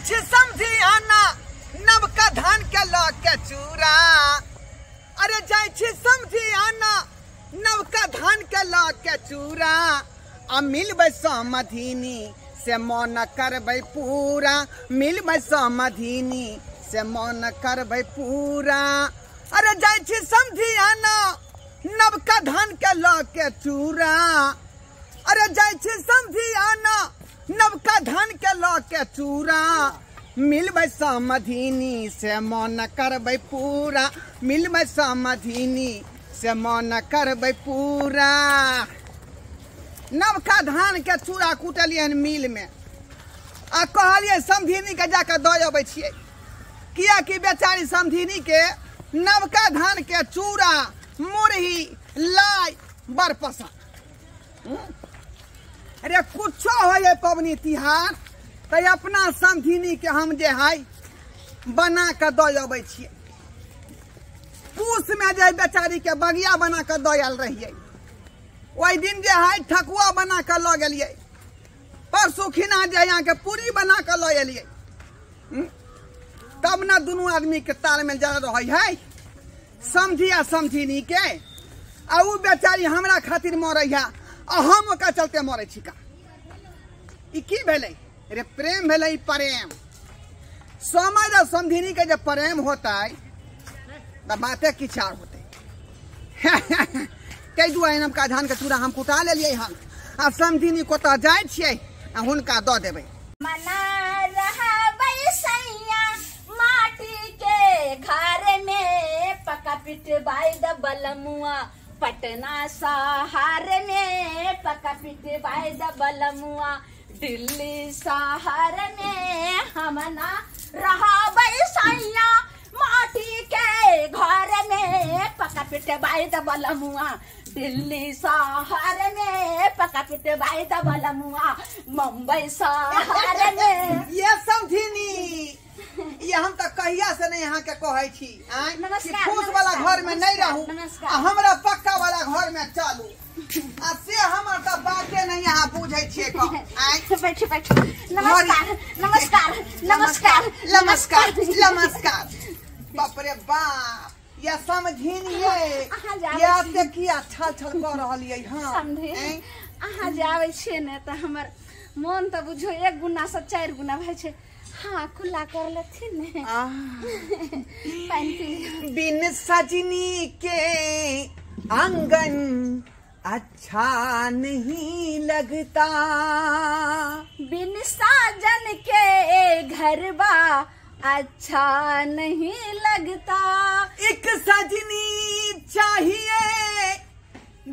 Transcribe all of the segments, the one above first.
छी समझी आना नवका धान के ल के चूरा। अरे जाय छी समझी आना नवका धान के ल के चूरा। आ मिलबै समधिनी से मन करबै पूरा। मिलबै समधिनी से मन करबै पूरा। अरे जाय छी समझी आना नवका धान के ल के चूरा। अरे जाय छी समझी आना नवका धान के ल के चूरा। मिलबै समधिनी से मन करबै पूरा। मिलबै समधिनी से मन करबै पूरा। नवका धान के चूड़ा कुटलियन मिल में आ कहलिए समधिनी के जाके दऽ अबै छियै। किया कि बेचारी समधिनी के नवका धान के चूड़ा मुरही लाई बड़ पसंद। अरे कुछो हो पबनी तिहार तो अपना समधिनी के हम जे है बना के दऽ अबै छियै। पूस में जे बेचारी के बगिया बना के दऽ आयल रहिए। वही दिन जे है ठकुआ बना के लऽ गेलिए। परसू खिना जे यहाँ के पूरी बना के लऽ एलिए। तब न दोनों आदमी के तालमेल जड़ रहे है समझी आ समझिनी के। आ उ बेचारी हमरा खातिर मरै है आ हम ओकरा चलते मरै छी का। ई की भेलै रे प्रेम भेलै प्रेम। समझ आ समझिनी के जे प्रेम होता है त बाते किछ और होते। कई दुआरे नवका धान के चूड़ा हम कुटा लेलिए हम आ समझिनी कोता जाय छियै आ हुनका दऽ देबै। मना रहबै सैया माटी के घर में पका पिटवाई द बलमुआ। पटना शहर में पका पिटवाई द बलमुआ। दिल्ली शहर में हम ना रहबै सैया माटी के घर में पका पिटवाई द बलमुआ। दिल्ली शहर में पका पिटवाई द बलमुआ। मुंबई शहर में ये समझिनी ये हम तो कहिया से नहीं यहाँ के कहै छी कि फूस वाला घर में नहीं रहू आ हमरा पक्का वाला घर में चलू। आ से हमर तो बाते नहीं यहाँ बुझै छियै को। बैठ बैठ। नमस्कार नमस्कार नमस्कार नमस्कार नमस्कार। बाप रे बाप ये समझिनी ये देखिया छल छल कर रहलिए। हां समझी अहाँ जे आबै छियै ने त हमर मन त बुझो एक गुना से 4 गुना भए छै। हाँ खुला कर लेथिन ने। पानी पी। बिन सजनी के आंगन अच्छा नहीं लगता। बिन साजन के घरबा अच्छा नहीं लगता। एक सजनी चाहिए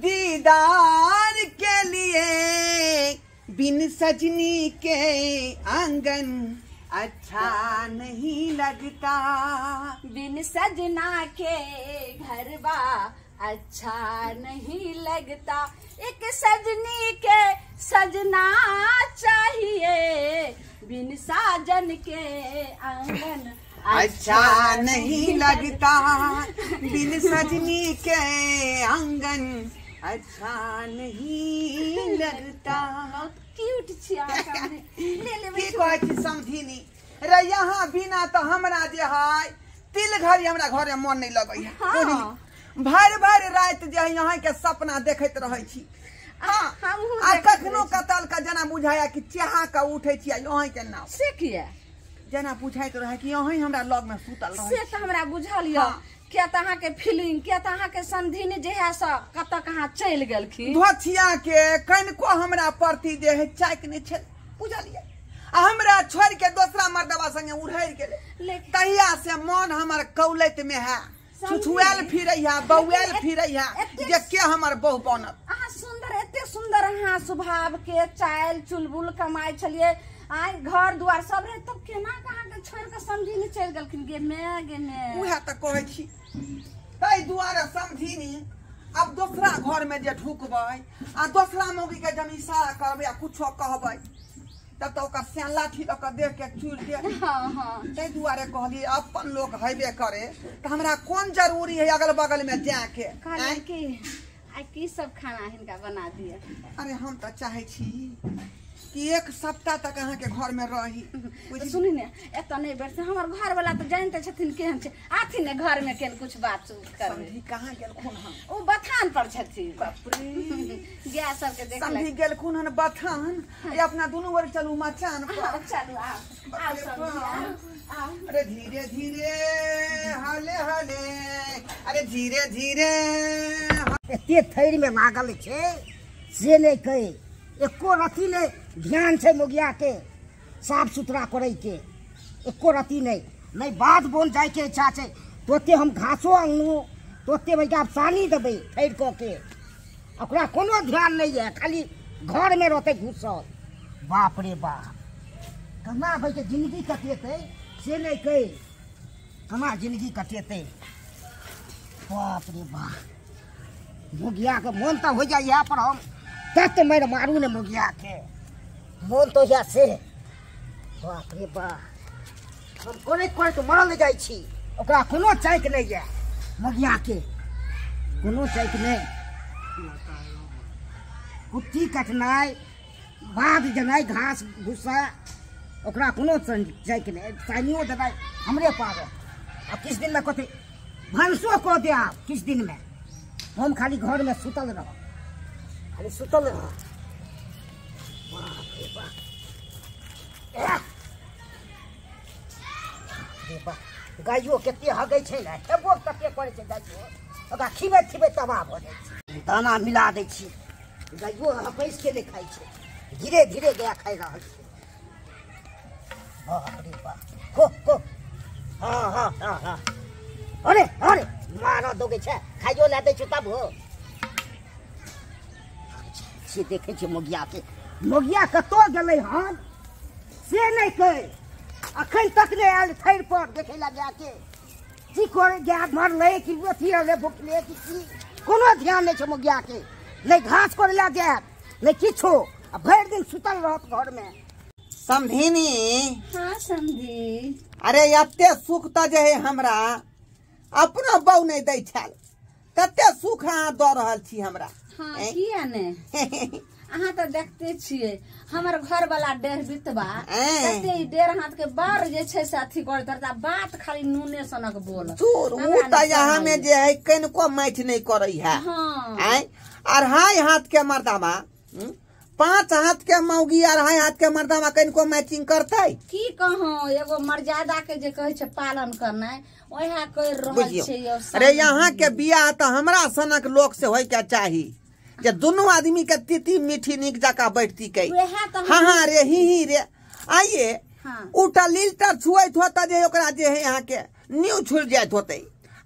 दीदार के लिए। बिन सजनी के आंगन अच्छा नहीं लगता। बिन सजना के घरबा अच्छा नहीं लगता। एक सजनी के सजना चाहिए। बिन साजन के आंगन अच्छा नहीं लगता। बिन सजनी के आंगन अच्छा नहीं लगता। क्यूट छिया ले ले की कहै छी समझिनी रे यहाँ बिना तो हमरा जे है तिल घड़ी हमरा घर में मन नहीं लगै है। हाँ। भर भर रात जे है यहाँ के सपना देखैत रहै छी। आ कखनो कतल का जना बुझाया कि चाहा का उठे छी यहाँ के नाम से किया जना बुझाइत रहे कि यहाँ हमरा लग में सुतल रहे से त हमरा बुझल य। क्या त अहाँ के फीलिंग क्या त अहाँ के समधिनी जे है स कत कहाँ चल गेलखिन। धोछिया के कनको हमरा प्रति जे है चाक ने छे बुझलिए। आ हमरा छोड़ के दूसरा मर्दवा संगे उड़ैर गेले। तहिया से मन हमर कौलत में है छुछुएल फिरैया बौएल फिरैया जे के हमर बहु बनत। अहाँ सुंदर एते सुंदर अहाँ स्वभाव के चाल चुलबुल कमाई छलिए। आई घर दुआर सब रहे तब केना कहाँ के छोड़ के समझिनी चल गेलखिन गे में उहे त कहै छी। तै दुआरे समझिनी अब दूसरा घर में जे ढुकबै आ दूसरा मौगी के जब इशारा करबै आ कुछो कहबै तब तो ओकर से लाठी लऽ के देख के चूड़ दे। हाँ। तै दुआरे कहलिए अपन लोग हेबे करे तो हमरा कौन जरूरी है अगल बगल में जाके। की सब खाना हिनका बना दिए। अरे हम तो चाहे छी कि एक सप्ताह तक अहाँ के घर में रही। तो सुनी ने एत नहीं बैठ से हमर घर वाला तो जानते छथिन केहन छे आथी ने घर में केन कुछ बात करबे। समधी कहाँ गेलखुन हम? ओ बथान पर छथिन। बाप रे गैस सब के देख समधी गेलखुन हन बथान। ये अपना दोनों वर चलू मचान पर। चलू आओ समधी आओ। अरे धीरे धीरे हाले हाले, अरे धीरे धीरे एते थैर में लागल छे से नहीं कहे एको रति ने ध्यान से मुगिया के साफ सुथरा करे के एको रति नहीं बात बोल जाए के इच्छा छे तोते हम घासो आनू तोते भैया पानी देबे थैर को के ओकरा कोनो ध्यान नहीं है खाली घर में रहते घुसल। बाप रे बाप कना भाई के जिंदगी कटेते से नहीं कहे कना जिंदगी कटेते। बाप रे बाप मुगिया के मन तो हो जाए यहाँ पर हम तत मैं मारू ने मुगिया के मन तो या से। बाप रे बाप हम कोने कोने तो मरल जाई छी ओकरा कोनो चाइक नहीं है मुगिया के कोनो चाइक नहीं। कुट्टी कटनाई बाध जनाई घास भूसा ओकरा कोनो चाइक नहीं सानियो दवाई हमरे पास और किस दिन में कथी भंसो को दे आप किस दिन में हम खाली घर में सुतल रहो खाली सुतल रहो। बाप रे बाप गाइयो केते हगै छै ने खेबो कते करे छै गाइयो ओकरा खिबे तबाह भ जाइ छै दाना मिला दै छी गाइयो हपैस के नहीं खाइ छै धीरे धीरे गया खाइ रहल छै। बाप रे बाप को हाँ अरे अरे मारा दोगे छे खाइयो ला दै छ तब हो से देखे छे मुगिया कतो गेलै हन से नहीं कहे अखन तक नहीं आयल थैर पर देखे ला जाके की करे गया मरले कि अथी रे भुखले कि कोनो ध्यान नहीं छे मुगिया के नहीं घास करे ला जाए नहीं किछो भर दिन सुतल रहत घर में। समधिनी हां समधी अरे एते सुख त जे है हमरा अपना बहु नहीं दै छल कते सुख अहाँ दऽ रहल छी हमरा। हां किया ने अहाँ तो देखते छिए हमर घर वाला डेढ़ बितबा कते डेढ़ हाथ के बार जे छै से अथी कर करता बात खाली नूने सनक बोल चोर उ त यहाँ में जे है कनको मैच नहीं करई है। हां आय अढ़ाई हाथ के मर्दामा 5 हाथ के मौगी अढ़ाई हाथ के मर्दामा कनको मैचिंग करतै की कहूं एगो मर्यादा के जे कहै छै पालन करना ओहा कर रहल छै। अरे यहाँ के बियाह त हमरा सनक लोक से होय के चाही जे दोनों आदमी के तिती मीठी निक जका बैठती कई हाँ रे ही रे आइए उठा लीटर छुआत होता जे ओकरा जे है यहाँ के न्यू छुल जात होते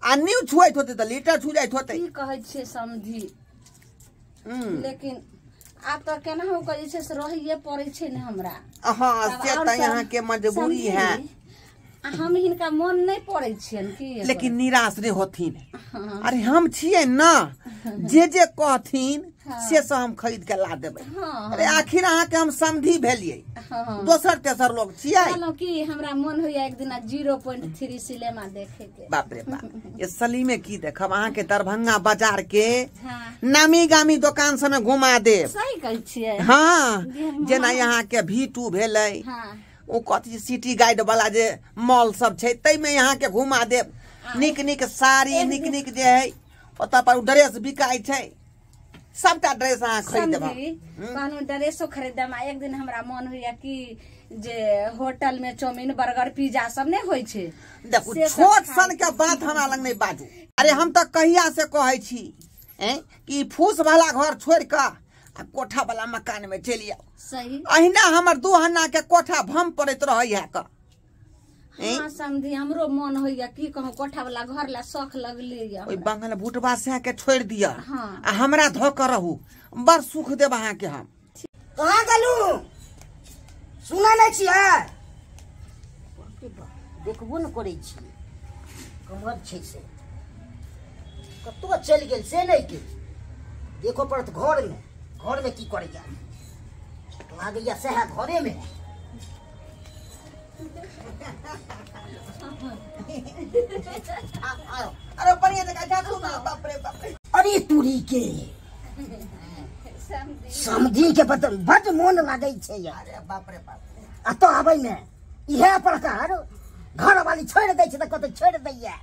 आ न्यू छुआत होते त लीटर छू जात होते की कहै छै समझी। लेकिन आप तो केना हो कहे छै से रहिए पड़े छै ने हमरा। हां से त यहाँ के मजबूरी है हम हिनका मन नहीं पड़े छियन की लेकिन निराश रे होथिन। अरे हम छिए ना जे कहथिन से सब हम खरीद के ला देबे। अरे आखिर अहाँ के हम समधी भेलिए दोसर तेसर लोग छिए चलो की हमरा मन होया एक दिन 0.3 सिनेमा देखे के। बाप रे बाप ये सलीमे की देखब अहाँ के दरभंगा बाजार के नामी गामी दुकान सब में घुमा देब। सही कहै छिए हां जेना यहाँ के V2 भेलै ओ कथी सिटी गाइड वाला जे मॉल सब छै तै में यहाँ के घुमा देब निक निक साड़ी निक निक जे है ओता पर ड्रेस बिकाई छै सबटा ड्रेस अहाँ खरीद देब। कहनु ड्रेसो खरीदम एक दिन हमरा मन होया कि जे होटल में चाउमीन बर्गर पिज्जा सब ने होय छै देखू छोट सन के बात हमरा लग नहीं बाजू। अरे हम त कहिया से कहै छी कि फूस वाला घर छोड़ के आ कोठा वाला मकान में चली आओ। सही अहिना हमर दुहन्ना के कोठा भम पड़त रहै है का। हां समझी हमरो मन होइया की कहूं कोठा वाला घर ला शौक लगले या ओइ बंगल बूटवा से के छोड़ दिया हाँ। आ हमरा धोक रहू बड़ सुख देब अहाँ के हम। कहां गलू सुना नहीं छिए देखबो न करै छी कमर छै से कतो चल गेल से नहीं के देखो पड़त घर में की करे जा लागे या से है घरे में अरे बढ़िया जगह जा तू ना बाप रे बाप। अरे तुरी के समधी के बड मोन लागे छे यार। अरे बाप रे बाप। आ तो आबै ने इहे प्रकार घर वाली छोड़ दै छै त कत छोड़ दैया।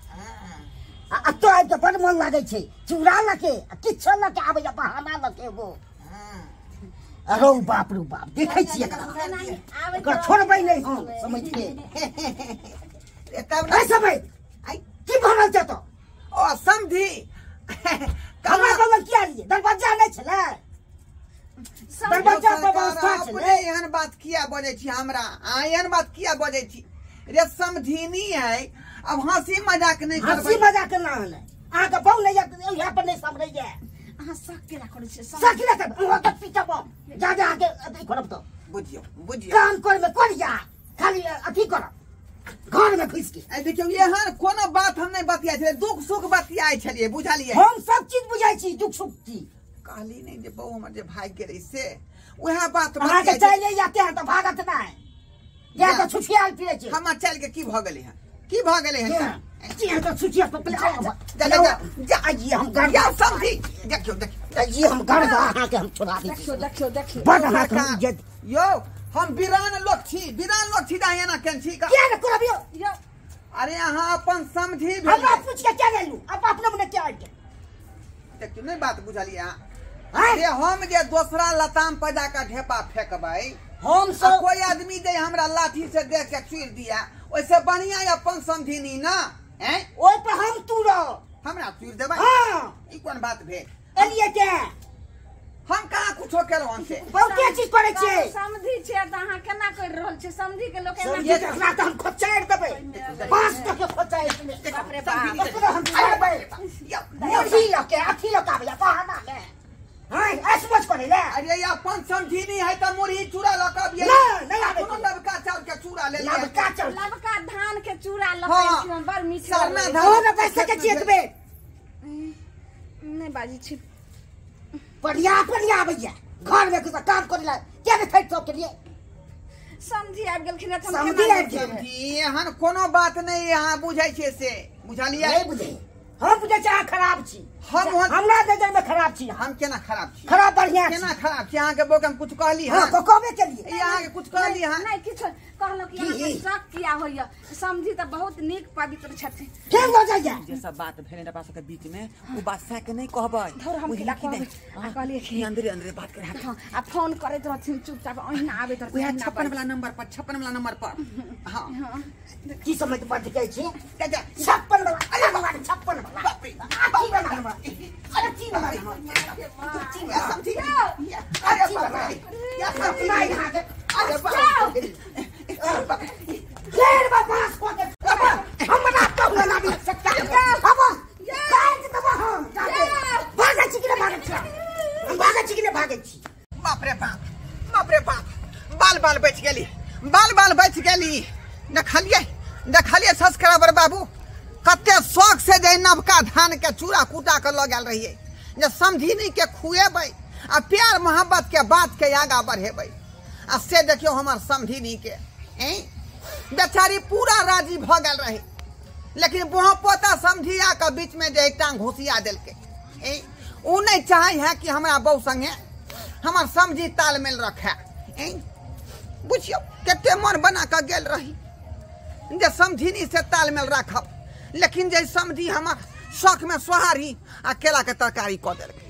आ तो आइ के बड मोन लागे छे चूड़ा लके किछ लके आबै या बहाना लके वो। अरे बाप रे बाप देखै छियै एकर छोड़बै नहीं हम समझ के। तब नहीं समझ आई की बनल छ तो ओ समझी हमरा बगल किया लिए दरवाजा नहीं छले दरवाजा पर व्यवस्था छले। एहन बात किया बजे छी हमरा एहन बात किया बजे छी रे समझीनी है। अब हंसी मजाक नहीं करबै। हंसी मजाक ना है आ के बहु नहीं यहाँ पर नहीं समझै है। अहाँ सकेला करै छै सकेला कर वो के पीछे बम जा के अथी करब तो बुझियो काम कर में कर जा खाली अथी कर घर में घुस के। देखियो एहन कोनो बात हम नहीं बतिया छे दुख सुख बतियाय छलिए बुझलिए। हम सब चीज बुझाई छी दुख सुख की कहली नहीं जे बहु हमर जे भाग के रही से वह बात वहां के चले जाते हैं तो भागत ना है या तो छुछियाल फिरे छे। हम चल के की भ गेले हैं की भ गेले हैं जी तो छुछिया तो पहले जा ये हम घर या समझी देखियो ये हम घर आके हम छुड़ा दी। देखियो बड़ हाथ हम इज्जत यो हम वीरान लोग छी दाया ना केन छी का क्या न करबियो यो अरे यहाँ अपन समझी हमरा पूछ के क्या ले लू अब अपने मने क्या है देखियो नहीं बात बुझलिए अरे हम जे दूसरा लताम पैदा का ढेपा फेंकबै हम सब कोई आदमी दे हमरा लाठी से देख के चूर दिया ओइसे बढ़िया अपन समझीनी ना हैं ओइ पे हम तूरो हमरा चूर देबै। हां ई कोन बात भेल एलिए के हम कहाँ कुछो केलो हमसे बहुते चीज करे छे समझी छे त अहाँ केना कर रहल छे समझी के लोग समझी केना देखला त हम खोचाड़ देबै 5 तक के खोचाड़ देबै। बाप रे बाप हम खाबै मोटी लके अथी लकाबे या बहाना ले हां ऐसमच करे ले। अरे ये अपन समझीनी है त मुरही चूड़ा लकाबिए ना नहीं आबे कोनो लबका चाउर के चूड़ा ले ले लबका चल लबका धान के चूड़ा हाँ। लकै छी हम बड़ मीठ सरना लगे। धान हो न पैसा के चेतबे नहीं बाजी छी बढ़िया भैया घर में कुछ काम करे ला क्या ने फैट सब के लिए समझी आबि गेलखिन त हम समझी केना आबि गेल। समझी एहन कोनो बात नहीं यहाँ बुझै छे से बुझलिए नहीं बुझे हम बुझे चाहे खराब छी हमरा नजर में खराब छी हम केना खराब छी खराब बढ़िया छी केना खराब छी अहाँ के बोकम कुछ कहली हां हां तो कहबे के लिए यहाँ के कुछ कहली हां नहीं किछो कहलो कि अहाँ के शक किया होइया समझी त बहुत नीक पवित्र छथिन। केन हो जाइए जे सब बात भेले अपना सबके बीच में वो बात से के नहीं कहबै धर हम केला कहबै आ कहलिए कि अंदरे बात करे हां आ फोन करैत रहथिन चुपचाप ओहिना आबे त 56 वाला नंबर पर हां की समझ बात कहै छी चाचा 56 वाला अरे भगवान 56 वाला बाप रे अरे तीन वाला या समझी अरे बाप रे या अपना यहां के अरे बाप रे घेर बकवास को के हम ना तो ना भी सकता अब काट दब हम जाके भागे छी कि भागे छी हम भागे छी कि भागे छी। बाप रे बाप बाल बच गेली देखलिए सब्सक्राइबर बाबू कते शौक से जे नवका धान के चूड़ा कूटा के ल गेल रहिए जे समझीनी के खुएबै आ प्यार मोहब्बत के बात के आगा बढ़ेबै आ से देखियो हमर समझीनी के बेचारी पूरा राजी भ गेल रही लेकिन बुहा पोता समझिया के बीच में जे टांग घुसिया देलके उ नहीं चाहे है कि हमरा बहू संगे हमर समझी तालमेल रखे बुझियो कते मन बना के गेल रही जे समझीनी से तालमेल रखब लेकिन जे समझी हमर शौक में सोहारी आ केला के तरकारी क देलकै।